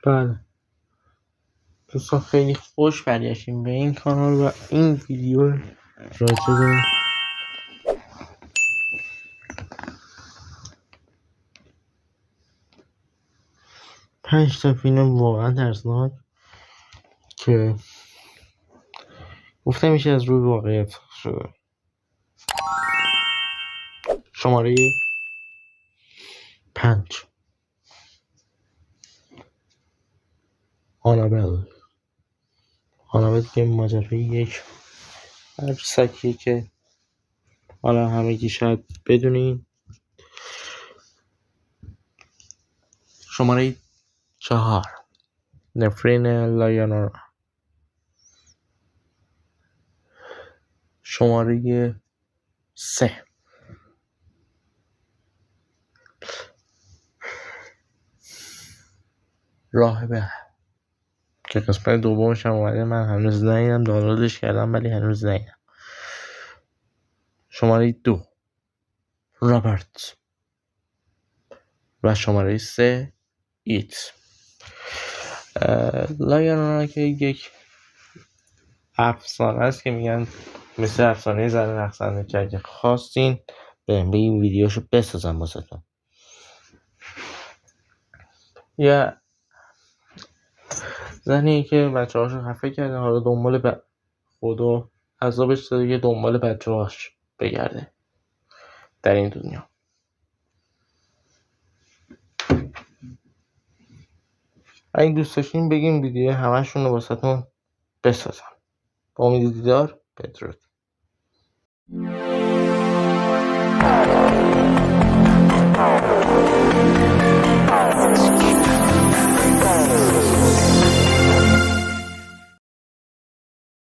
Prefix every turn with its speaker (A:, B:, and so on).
A: بله دوستان، خیلی خوش برگشتیم به این کانال و این ویدیو راجع به پنج تا فیلم واقعا ترسناک که گفته میشه از روی واقعیت شده. شماره 5 آنابل که ماجرای یک عروسکیه که حالا همگی شاید بدونین. شماره 4 نفرین لایونورا. شماره 3 راهبه که قسمت دومش هم اومده، من هنوز ندیدم، دانلودش کردم ولی هنوز ندیدم. شماره 2 رابرت و شماره 3 ایت. لایونورا که یک افسانه است که میگن مثل افسانه زن رقصنده که اگه خواستین به این ویدیوشو بسازم واسهتون. یا زنی که بچه هاشو خفه کرده، حالا دنبال خدا عذابش داده که دنبال بچه هاش بگرده در این دنیا. اگه دوست داشتین بگیم ویدیو همشون رو واسهتون بسازم. با امید دیدار، بدرود.